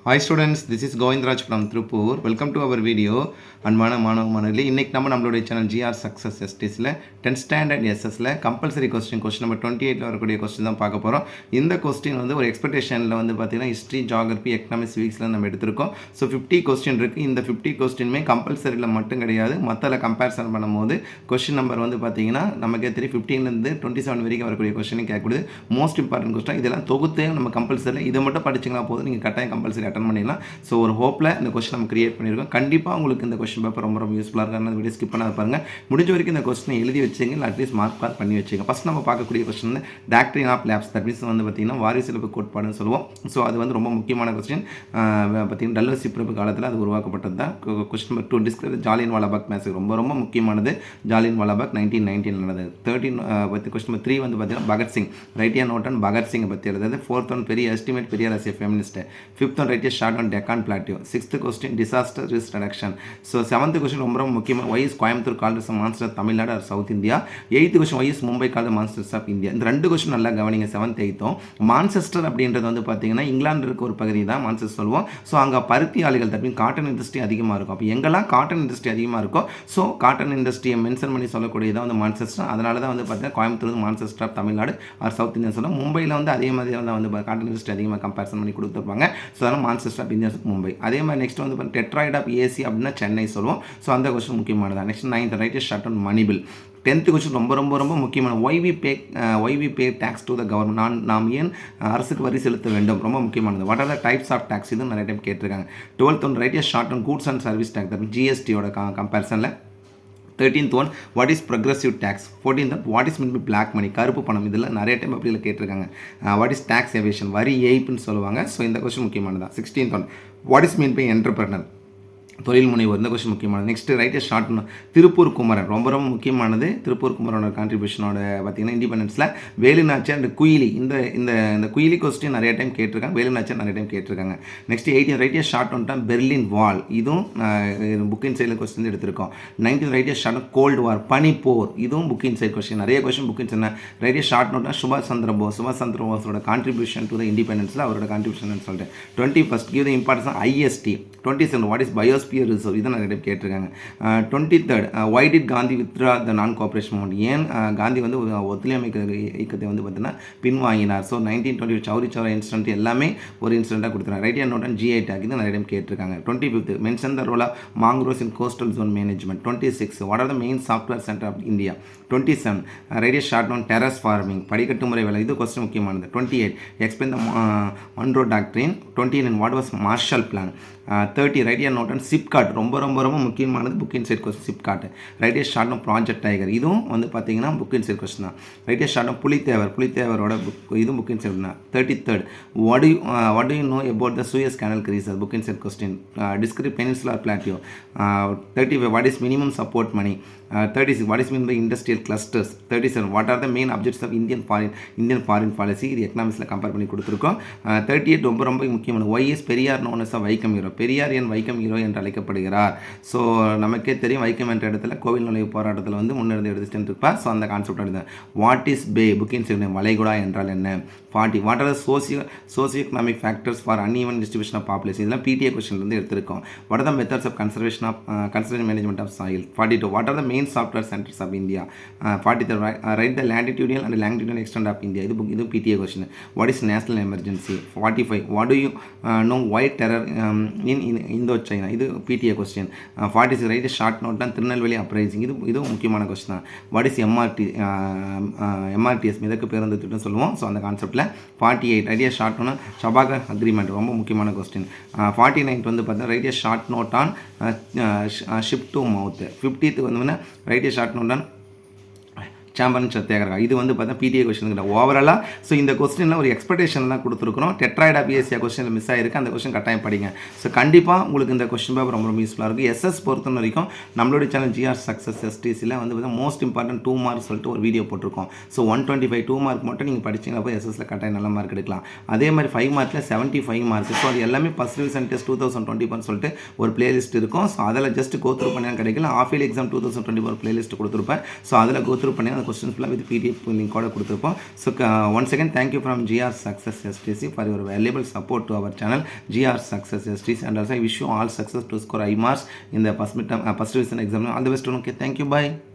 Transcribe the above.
Hi students, this is Govindraj from Tripur. Welcome to our video. அன்பான மாணவ மாணவர்களே, இன்றைக்கி நம்மளுடைய சேனல் ஜிஆர் சக்ஸஸ் எஸ்டிஸில் 10th ஸ்டாண்டர்ட் எஸ்எஸில் கம்பல்சரி கொஸ்டின் நம்பர் 28 வரக்கூடிய கொஸ்டின் தான் பார்க்க போகிறோம். இந்த கொஸ்டின் வந்து ஒரு எக்ஸ்பெக்டேஷனில் வந்து பார்த்திங்கன்னா ஹிஸ்ட்ரி, ஜியாகிரபி, எக்கனாமிக்ஸ், சிவிக்ஸில் நம்ம எடுத்திருக்கோம். ஸோ 50 கொஸ்டின் இருக்குது. இந்த 50 கொஸ்டினுமே கம்பல்சரியில் மட்டும் கிடையாது, மற்றல கம்பேரிசன் பண்ணும்போது கொஸ்டின் நம்பர் வந்து பார்த்திங்கன்னா நமக்கே தெரியும் 15லேருந்து 27 வரைக்கும் வரக்கூடிய கொஸ்டின் கேட்கக்கூடியது மோஸ்ட் இம்பார்ட்டன்ட் கொஸ்டின். இதெல்லாம் தொகுத்தே நம்ம கம்பல்சரியில் இதை மட்டும் படிச்சிங்கன்னா போதும், நீங்கள் கட்டாயம் கம்பல்சரி அட்டன் பண்ணிடலாம். ஸோ ஒரு ஹோப்பில் இந்த கொஸ்டின் நம்ம கிரியேட் பண்ணியிருக்கோம். கண்டிப்பாக உங்களுக்கு இந்த கொஸ்டின் பேப்பர் ரொம்ப யூஸ்ஃபுல்லாக இருக்கும். அந்த வீடியோ ஸ்கிப் பண்ணாத பாருங்கள். முடிஞ்ச வரைக்கும் இந்த கொஸ்டினை எழுதி வச்சுங்க, இல்லை அட்லீஸ்ட் மார்க் பண்ணி வச்சுங்க. ஃபஸ்ட் நம்ம பார்க்கக்கூடிய கொஸ்டின் வந்து doctrine of lapse, that means வந்து பார்த்திங்கன்னா வாரிசிலப்பு கோட்பாடுன்னு சொல்லுவோம். ஸோ அது வந்து ரொம்ப முக்கியமான கொஸ்டின். பார்த்திங்கன்னா டல்லஸ் சிப்ரப்பு காலத்தில் அது உருவாக்கப்பட்டது தான். கொஸ்டின் நம்பர் 2 டிஸ்கஸ் ஜாலியன் வாலாபாக் மேசேஜ் ரொம்ப ரொம்ப முக்கியமானது. ஜாலியன் வாலாபாக் 1919 நடந்தது. 13 கொஸ்டின் நம்பர் 3 வந்து பார்த்திங்கன்னா பகத்சிங், ரைட்டியா நோட் அண்ட் பகத்சிங்கை பற்றி எழுதுறது. 4th ஒன் பெரிய estimate Periyar as a feminist. 5th one write a short on Deccan plateau. 6th question disaster risk reduction. So 7th question ரொம்ப முக்கியமாக why is Coimbatore called Manchester Tamil Nadu or south India. 8th question why is Mumbai called Manchester of India. இந்த 2 question நல்லா கவனிங்க. 7th 8th Manchester அப்படின்றது வந்து பார்த்தீங்கன்னா இங்கிலாந்து இருக்க ஒரு பகுதி தான் மான்செஸ்டர் சொல்லுவோம். ஸோ அங்கே பருத்தி ஆலைகள் தப்பி காட்டன் இண்டஸ்ட்ரி அதிகமாக இருக்கும். அப்போ எங்கெல்லாம் காட்டன் இண்டஸ்ட்ரி அதிகமாக இருக்கும், ஸோ காட்டன் இண்டஸ்ட்ரியை மென்ஷன் பண்ணி சொல்லக்கூடியதான் வந்து மான்செஸ்டர். அதனால தான் வந்து பார்த்தீங்கன்னா Coimbatore Manchester of Tamil Nadu or south India சொல்லுவோம். மும்பையில் வந்து அதே மாதிரி தான் வந்து காட்டன் இண்டஸ்ட்ரி அதிகமாக கம்பேரிசன் பண்ணி கொடுத்துருப்பாங்க. ஸோ அதனால் மான்செஸ்டர் ஆஃப் இந்தியா மும்பை. அதே மாதிரி நெக்ஸ்ட் வந்து டெட்ராய்ட் ஆஃப் ஏசி அப்படின்னா சென்னை சொல்லுவோம். ஸோ அந்த கொஸ்டின் முக்கியமானதான். Next 9th write short on money bill. 10th question ரொம்ப ரொம்ப ரொம்ப முக்கியமான why we pay tax to the government, நாம் ஏன் அரசுக்கு வரி செலுத்த வேண்டும், ரொம்ப முக்கியமானது. What are the types of tax, இதுவும் நிறைய டைம் கேட்டிருக்காங்க. 12th one write short on goods and service tax, ஜிஎஸ்டியோட கம்பேரிசனில். 13th one what is progressive tax. 14th what is mean by black money, கருப்பு பணம். இதில் நிறைய டைம் அப்படியில் கேட்டிருக்காங்க. வாட் இஸ் டேக்ஸ் எவேஷன், வரி ஏய்ப்புன்னு சொல்லுவாங்க. ஸோ இந்த கொஸ்டின் முக்கியமானதான். 16th one what is mean by entrepreneur, தொழில் முனைவர். இந்த கொஸ்டின் முக்கியமானது. Next write short Tiruppur Kumaran, ரொம்ப ரொம்ப முக்கியமானது. திருப்பூர் குமரனோட கான்ட்ரிபியூஷனோட பார்த்தீங்கன்னா இண்டிபெண்டன்ஸில் வேலுநாச்சியார் அண்ட் குயிலி. இந்த குயிலி கொஸ்டின் நிறைய டைம் கேட்டிருக்காங்க, வேலுநாச்சியார் நிறைய டைம் கேட்டிருக்காங்க. Next 18th write short one Berlin wall, இதுவும் புக்கின் சைடில் கொஸ்டின் எடுத்திருக்கோம். 19th write short cold war, பனிப்போர், இதுவும் புக்கின் சைட் கொஸ்டின். நிறைய கொஸ்டின் புக்கின் சைட். ரைட் ஷார்ட் நோட்னா சுபாஷ் சந்திர போஸோட கான்ட்ரிபியூஷன் டு த இண்டிபெண்டன்ஸில் அவரோட கான்ட்ரிபியூஷன் சொல்லிட்டேன். 21st give the importance IST. 27 what is biosphere reserve, இதை நிறைய டைம் கேட்டிருக்காங்க. 23rd why did Gandhi withdraw the non cooperation moment, ஏன் காந்தி வந்து ஒத்துழையாமை இயக்கத்தை வந்து பார்த்தீங்கன்னா பின்வாங்கினார். ஸோ 1920 சௌரி சௌரா இன்சிடென்ட் எல்லாமே ஒரு இன்சிடென்ட்டாக கொடுத்துருக்காங்க. Write note and GI tag, இது நிறைய டைம் கேட்டிருக்காங்க. 25th mention the role of mangroves in coastal zone management. 26 what are the main software centre of India. 27 write short on terrace farming, படிக்கட்டு முறை வேலை, இது கொஸ்டின் முக்கியமானது. 28 explain the Monroe doctrine. 29 what was Marshall plan. 30 write note and SIPCOT, ரொம்ப ரொம்ப ரொம்ப முக்கியமானது. Book inside question SIPCOT. Write short on Project Tiger, இதுவும் வந்து பார்த்தீங்கன்னா புக் இன் சைட் கொஸ்டின் தான். ரைட் ஷார்ட் ஆன் புலித்தேவரோட புக், இதுவும் புக் இன் சைட் தான். 33rd what do you know about the Suez canal crisis, book inside question. Describe peninsular plateau. 35 what is minimum support money. 36 what is mean by industrial clusters. 37 what are the main objects of Indian foreign policy, இது எக்கனாமிக்ஸில் compare பண்ணி கொடுத்துருக்கோம். 38 ரொம்ப ரொம்ப முக்கியமான why is Periyar known as a Vaikom hero, Periyar என் Vaikom hero என்று அழைக்கப்படுகிறார். ஸோ நமக்கே தெரியும் வைக்கம் என்ற இடத்துல கோவில் நுழைவு போராட்டத்தில் வந்து முன்னிருந்து எடுத்துட்டு இருப்பார். ஸோ அந்த கான்செப்ட் எடுத்து வாட் இஸ் பே, புக்கின் சைட் வளைகுடா என்றால் என்ன. 40 what are the socio economic factors for uneven distribution of population, இதெல்லாம் பிடிஏ கொஸ்டின்லேருந்து எடுத்திருக்கோம். What are the methods of conservation management of soil. 42 what are the main software centres of India. 43 write the latitudinal and longitudinal extent of India, இது PTA question. What is national emergency. 45 what do you know why terror in Indo China, இது PTA question. 46 write short note தான் Tirunelveli uprising, இதுவும் முக்கியமான question தான். What is MRTS, மிதக்கு பேருந்து திட்டம் சொல்லுவோம். So அந்த கான்செப்ட்டில் 48 write short note Chabahar agreement, ரொம்ப முக்கியமான கொஸ்டின். 49 வந்து பார்த்தா write short note on ship to mouth. 50th வந்து write short note on Champaran satyagraha, இது வந்து பார்த்தா பிடிஏ கொஸ்டின் கிடையாது ஓவராலாக. ஸோ இந்த கொஸ்டினில் ஒரு எக்ஸ்பெக்டேஷன் தான் கொடுத்துருக்கோம். Detroit of Asia question miss ஆகிருக்கு, அந்த கொஸ்டின் கட்டாயம் படிங்க. ஸோ கண்டிப்பாக உங்களுக்கு இந்த கொஸ்டின் பேப்பர் ரொம்ப ரொம்ப யூஸ்ஃபுல்லாக இருக்கும். எஸ்எஸ் பொறுத்த வரைக்கும் நம்மளுடைய சேனல் ஜிஆர் சக்ஸஸ் எஸ்டிசியில் வந்து பார்த்தா மோஸ்ட் இம்பார்ட்டன்ட் 2 மார்க் சொல்லிட்டு ஒரு வீடியோ போட்டிருக்கோம். ஸோ 125 2 மார்க் மட்டும் நீங்கள் படிச்சிங்கன்னா போய் எஸ்எஸ்ல கட்டாயம் நல்ல மார்க் எடுக்கலாம். அதே மாதிரி 5 மார்க்கில் 75 மார்க். ஸோ அது எல்லாமே ஃபஸ்ட் ரிவிஷன் டெஸ்ட் 2021 சொல்லிட்டு ஒரு பிளேலிஸ்ட் இருக்கும். ஸோ அதில் ஜஸ்ட் கோத்ரூ பண்ணி கிடைக்கல. ஆஃப் இயர்லி எக்ஸாம் 2024 பிளேலிஸ்ட் கொடுத்துருப்பேன். ஸோ அதில் கோத்ரூ பண்ணி அந்த கொஸ்டின் ஃபுல்லாக வித் பிடிஎஃப் லிங்கோட கொடுத்துருப்போம். So once again thank you from GR Success STC for your valuable support to our channel GR Success STC, and also I wish you all success to score high marks in the first revision exam. All the best. Okay, thank you. Bye.